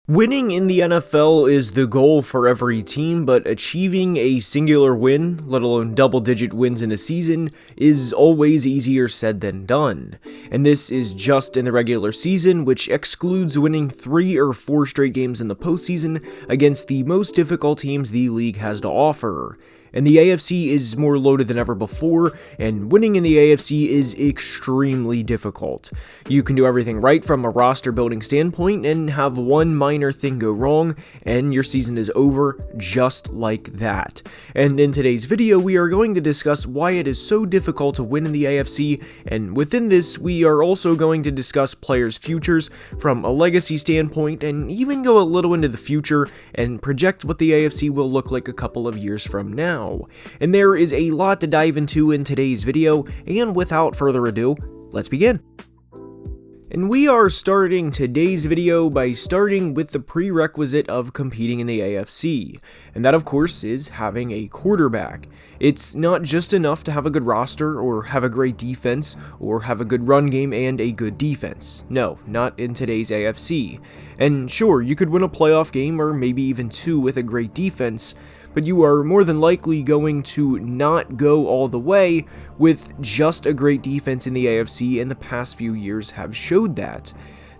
Winning in the NFL is the goal for every team, but achieving a singular win, let alone double-digit wins in a season, is always easier said than done. And this is just in the regular season, which excludes winning 3 or 4 straight games in the postseason against the most difficult teams the league has to offer. And the AFC is more loaded than ever before, and winning in the AFC is extremely difficult. You can do everything right from a roster building standpoint and have one minor thing go wrong, and your season is over just like that. And in today's video, we are going to discuss why it is so difficult to win in the AFC, and within this, we are also going to discuss players' futures from a legacy standpoint, and even go a little into the future and project what the AFC will look like a couple of years from now. And there is a lot to dive into in today's video, and without further ado, let's begin. And we are starting today's video by starting with the prerequisite of competing in the AFC, and that of course is having a quarterback. It's not just enough to have a good roster, or have a great defense, or have a good run game and a good defense. No, not in today's AFC. And sure, you could win a playoff game, or maybe even 2 with a great defense, but you are more than likely going to not go all the way with just a great defense in the AFC, and the past few years have showed that.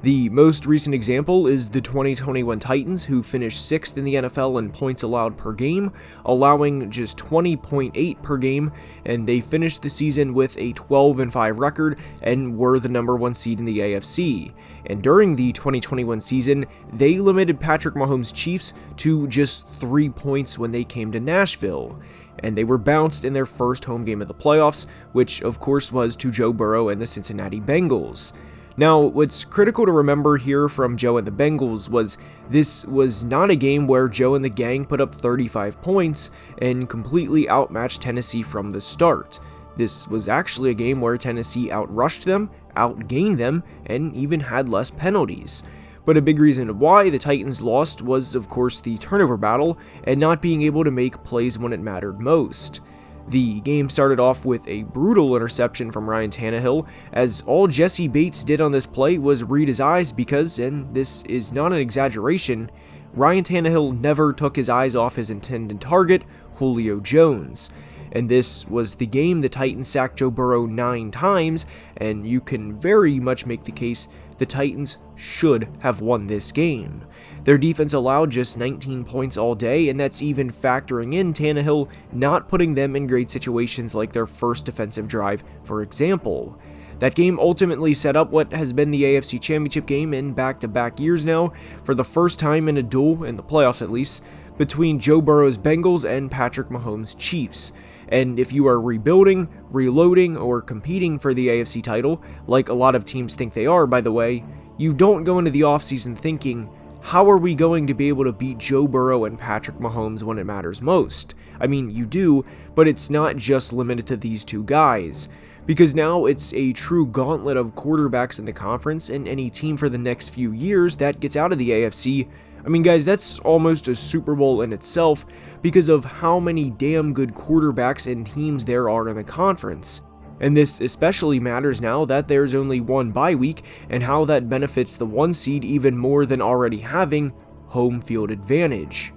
The most recent example is the 2021 Titans, who finished 6th in the NFL in points allowed per game, allowing just 20.8 per game, and they finished the season with a 12-5 record and were the number 1 seed in the AFC. And during the 2021 season, they limited Patrick Mahomes' Chiefs to just 3 points when they came to Nashville, and they were bounced in their first home game of the playoffs, which of course was to Joe Burrow and the Cincinnati Bengals. Now, what's critical to remember here from Joe and the Bengals was this was not a game where Joe and the gang put up 35 points and completely outmatched Tennessee from the start. This was actually a game where Tennessee outrushed them, outgained them, and even had less penalties. But a big reason why the Titans lost was, of course, the turnover battle and not being able to make plays when it mattered most. The game started off with a brutal interception from Ryan Tannehill, as all Jesse Bates did on this play was read his eyes because, and this is not an exaggeration, Ryan Tannehill never took his eyes off his intended target, Julio Jones. And this was the game the Titans sacked Joe Burrow 9 times, and you can very much make the case the Titans should have won this game. Their defense allowed just 19 points all day, and that's even factoring in Tannehill not putting them in great situations like their first defensive drive, for example. That game ultimately set up what has been the AFC Championship game in back-to-back years now, for the first time in a duel, in the playoffs at least, between Joe Burrow's Bengals and Patrick Mahomes' Chiefs. And if you are rebuilding, reloading, or competing for the AFC title, like a lot of teams think they are, by the way, you don't go into the offseason thinking, how are we going to be able to beat Joe Burrow and Patrick Mahomes when it matters most? I mean, you do, but it's not just limited to these 2 guys. Because now it's a true gauntlet of quarterbacks in the conference, and any team for the next few years that gets out of the AFC, I mean guys, that's almost a Super Bowl in itself because of how many damn good quarterbacks and teams there are in the conference. And this especially matters now that there's only one bye week, and how that benefits the 1 seed even more than already having home field advantage.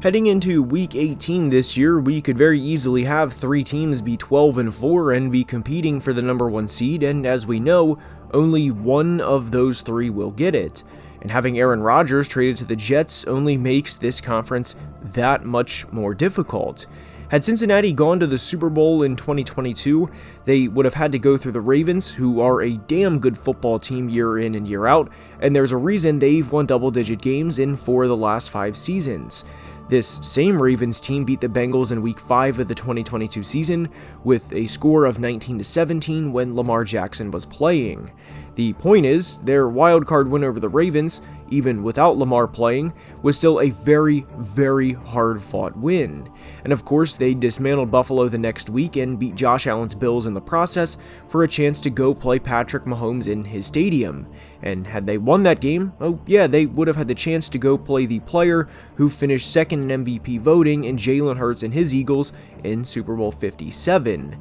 Heading into week 18 this year, we could very easily have 3 teams be 12-4 and be competing for the number 1 seed, and as we know, only one of those 3 will get it. And having Aaron Rodgers traded to the Jets only makes this conference that much more difficult. Had Cincinnati gone to the Super Bowl in 2022, they would have had to go through the Ravens, who are a damn good football team year in and year out, and there's a reason they've won double-digit games in 4 of the last 5 seasons. This same Ravens team beat the Bengals in Week 5 of the 2022 season with a score of 19-17 when Lamar Jackson was playing. The point is, their wildcard win over the Ravens, even without Lamar playing, was still a very, very hard-fought win. And of course, they dismantled Buffalo the next week and beat Josh Allen's Bills in the process for a chance to go play Patrick Mahomes in his stadium. And had they won that game, oh yeah, they would have had the chance to go play the player who finished 2nd in MVP voting in Jalen Hurts and his Eagles in Super Bowl 57.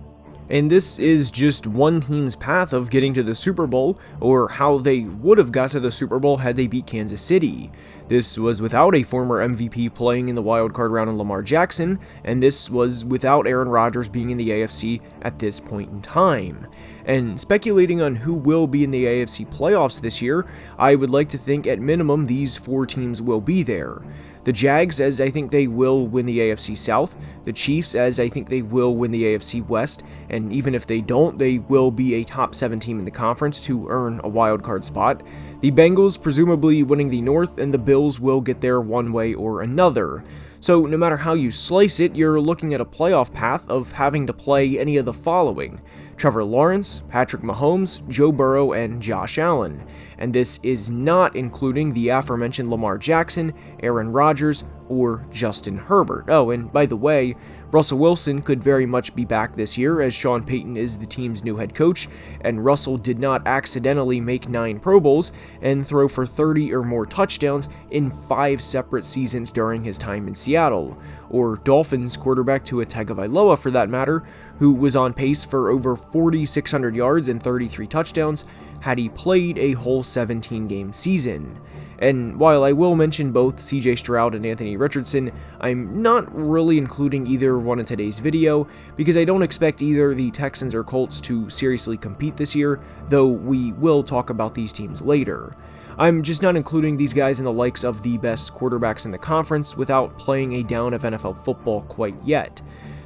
And this is just one team's path of getting to the Super Bowl, or how they would have got to the Super Bowl had they beat Kansas City. This was without a former MVP playing in the wildcard round in Lamar Jackson, and this was without Aaron Rodgers being in the AFC at this point in time. And speculating on who will be in the AFC playoffs this year, I would like to think at minimum these 4 teams will be there. The Jags, as I think they will win the AFC South, the Chiefs, as I think they will win the AFC West, and even if they don't, they will be a top 7 team in the conference to earn a wildcard spot. The Bengals presumably winning the North, and the Bills will get there one way or another. So no matter how you slice it, you're looking at a playoff path of having to play any of the following: Trevor Lawrence, Patrick Mahomes, Joe Burrow, and Josh Allen. And this is not including the aforementioned Lamar Jackson, Aaron Rodgers, or Justin Herbert. Oh, and by the way, Russell Wilson could very much be back this year, as Sean Payton is the team's new head coach, and Russell did not accidentally make 9 Pro Bowls and throw for 30 or more touchdowns in 5 separate seasons during his time in Seattle, or Dolphins quarterback Tua Tagovailoa for that matter, who was on pace for over 4,600 yards and 33 touchdowns had he played a whole 17-game season. And while I will mention both CJ Stroud and Anthony Richardson, I'm not really including either one in today's video because I don't expect either the Texans or Colts to seriously compete this year, though we will talk about these teams later. I'm just not including these guys in the likes of the best quarterbacks in the conference without playing a down of NFL football quite yet.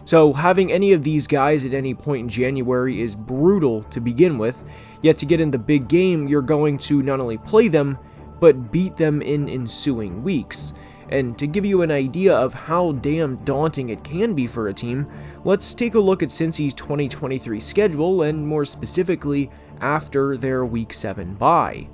So having any of these guys at any point in January is brutal to begin with, yet to get in the big game, you're going to not only play them, but beat them in ensuing weeks. And to give you an idea of how damn daunting it can be for a team, let's take a look at Cincy's 2023 schedule, and more specifically, after their Week 7 bye.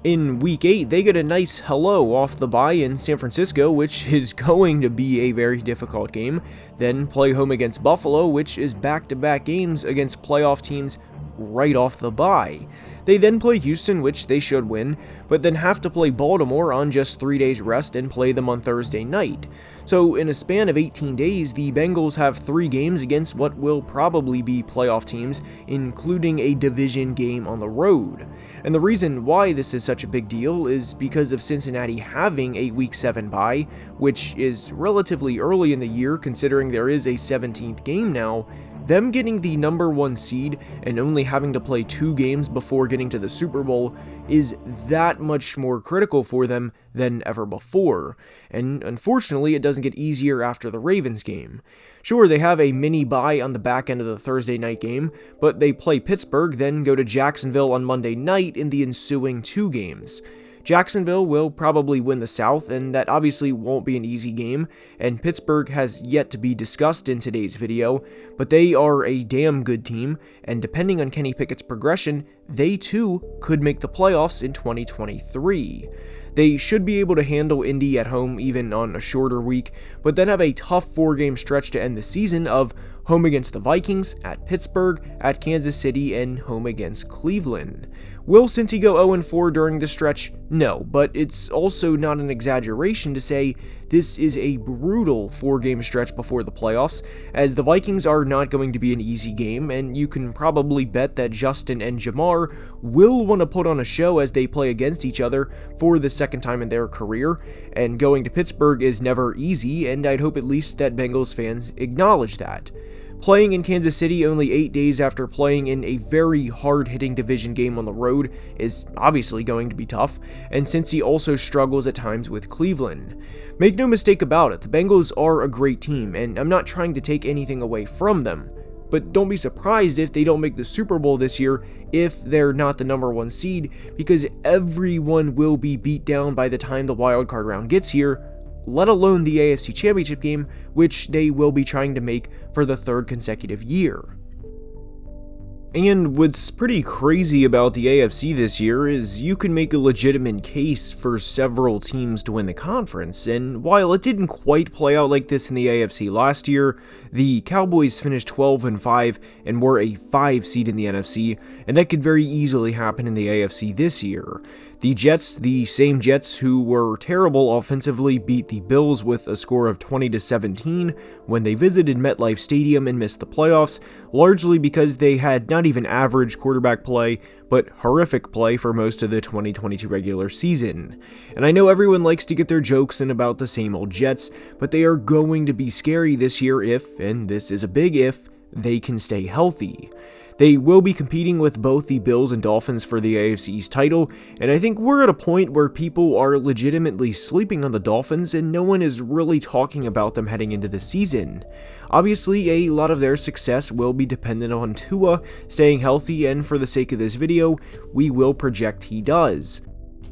In Week 8, they get a nice hello off the bye in San Francisco, which is going to be a very difficult game, then play home against Buffalo, which is back-to-back games against playoff teams right off the bye. They then play Houston, which they should win, but then have to play Baltimore on just 3 days rest and play them on Thursday night. So in a span of 18 days, the Bengals have 3 games against what will probably be playoff teams, including a division game on the road. And the reason why this is such a big deal is because of Cincinnati having a Week 7 bye, which is relatively early in the year considering there is a 17th game now. Them getting the number 1 seed and only having to play 2 games before getting to the Super Bowl is that much more critical for them than ever before. And unfortunately, it doesn't get easier after the Ravens game. Sure, they have a mini bye on the back end of the Thursday night game, but they play Pittsburgh, then go to Jacksonville on Monday night in the ensuing 2 games. Jacksonville will probably win the South, and that obviously won't be an easy game, and Pittsburgh has yet to be discussed in today's video, but they are a damn good team, and depending on Kenny Pickett's progression, they too could make the playoffs in 2023. They should be able to handle Indy at home even on a shorter week, but then have a tough 4-game stretch to end the season of home against the Vikings, at Pittsburgh, at Kansas City, and home against Cleveland. Will Cincy go 0-4 during the stretch? No, but it's also not an exaggeration to say this is a brutal 4-game stretch before the playoffs, as the Vikings are not going to be an easy game, and you can probably bet that Justin and Jamar will want to put on a show as they play against each other for the second time in their career, and going to Pittsburgh is never easy, and I'd hope at least that Bengals fans acknowledge that. Playing in Kansas City only 8 days after playing in a very hard-hitting division game on the road is obviously going to be tough, and Cincy also struggles at times with Cleveland. Make no mistake about it, the Bengals are a great team, and I'm not trying to take anything away from them. But don't be surprised if they don't make the Super Bowl this year if they're not the number 1 seed, because everyone will be beat down by the time the wildcard round gets here, let alone the AFC Championship game, which they will be trying to make for the 3rd consecutive year. And what's pretty crazy about the AFC this year is you can make a legitimate case for several teams to win the conference, and while it didn't quite play out like this in the AFC last year, the Cowboys finished 12-5 and were a 5 seed in the NFC, and that could very easily happen in the AFC this year. The Jets, the same Jets who were terrible offensively, beat the Bills with a score of 20-17 when they visited MetLife Stadium and missed the playoffs, largely because they had not even average quarterback play, but horrific play for most of the 2022 regular season. And I know everyone likes to get their jokes in about the same old Jets, but they are going to be scary this year if, and this is a big if, they can stay healthy. They will be competing with both the Bills and Dolphins for the AFC East title, and I think we're at a point where people are legitimately sleeping on the Dolphins and no one is really talking about them heading into the season. Obviously, a lot of their success will be dependent on Tua staying healthy, and for the sake of this video, we will project he does.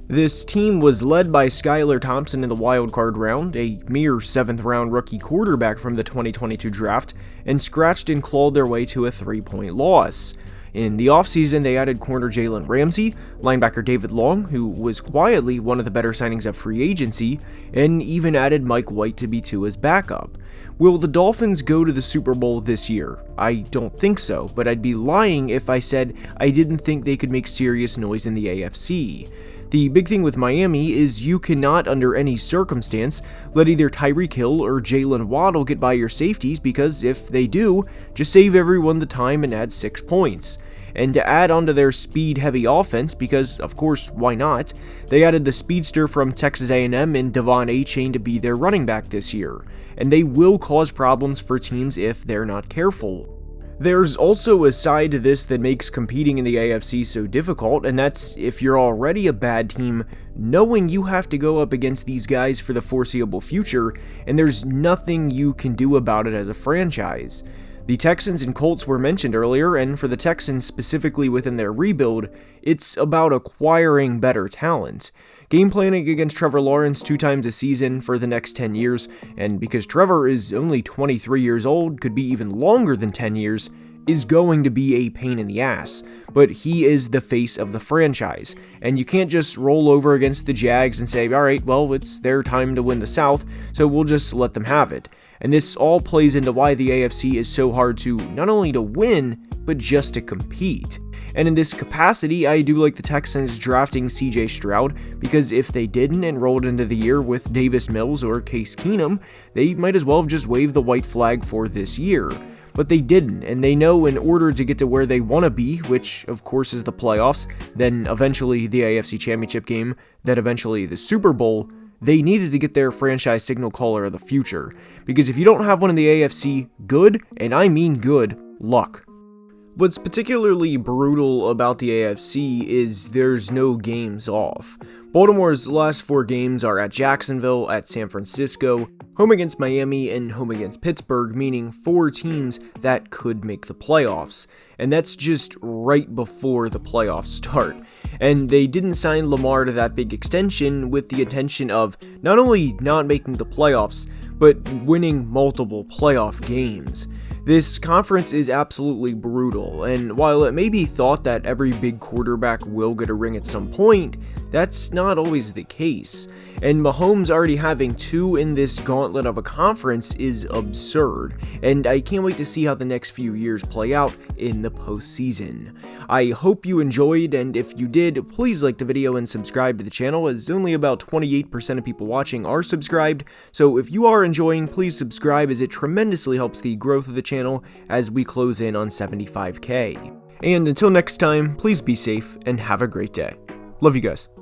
This team was led by Skylar Thompson in the wildcard round, a mere 7th round rookie quarterback from the 2022 draft, and scratched and clawed their way to a 3-point loss. In the offseason, they added corner Jalen Ramsey, linebacker David Long, who was quietly one of the better signings of free agency, and even added Mike White to be Tua's backup. Will the Dolphins go to the Super Bowl this year? I don't think so, but I'd be lying if I said I didn't think they could make serious noise in the AFC. The big thing with Miami is you cannot, under any circumstance, let either Tyreek Hill or Jalen Waddle get by your safeties, because if they do, just save everyone the time and add 6 points. And to add onto their speed-heavy offense, because of course, why not, they added the speedster from Texas A&M and Devon Achane to be their running back this year, and they will cause problems for teams if they're not careful. There's also a side to this that makes competing in the AFC so difficult, and that's if you're already a bad team, knowing you have to go up against these guys for the foreseeable future, and there's nothing you can do about it as a franchise. The Texans and Colts were mentioned earlier, and for the Texans specifically within their rebuild, it's about acquiring better talent. Game planning against Trevor Lawrence 2 times a season for the next 10 years, and because Trevor is only 23 years old, could be even longer than 10 years, is going to be a pain in the ass, but he is the face of the franchise, and you can't just roll over against the Jags and say, alright, well, it's their time to win the South, so we'll just let them have it. And this all plays into why the AFC is so hard to not only to win, but just to compete. And in this capacity, I do like the Texans drafting CJ Stroud, because if they didn't and rolled into the year with Davis Mills or Case Keenum, they might as well have just waved the white flag for this year. But they didn't, and they know in order to get to where they want to be, which of course is the playoffs, then eventually the AFC Championship game, then eventually the Super Bowl, they needed to get their franchise signal caller of the future. Because if you don't have one in the AFC, good, and I mean good, luck. What's particularly brutal about the AFC is there's no games off. Baltimore's last 4 games are at Jacksonville, at San Francisco, home against Miami, and home against Pittsburgh, meaning 4 teams that could make the playoffs. And that's just right before the playoffs start. And they didn't sign Lamar to that big extension with the intention of not only not making the playoffs, but winning multiple playoff games. This conference is absolutely brutal, and while it may be thought that every big quarterback will get a ring at some point, that's not always the case. And Mahomes already having 2 in this gauntlet of a conference is absurd, and I can't wait to see how the next few years play out in the postseason. I hope you enjoyed, and if you did, please like the video and subscribe to the channel, as only about 28% of people watching are subscribed, so if you are enjoying, please subscribe, as it tremendously helps the growth of the channel as we close in on 75K. And until next time, please be safe and have a great day. Love you guys.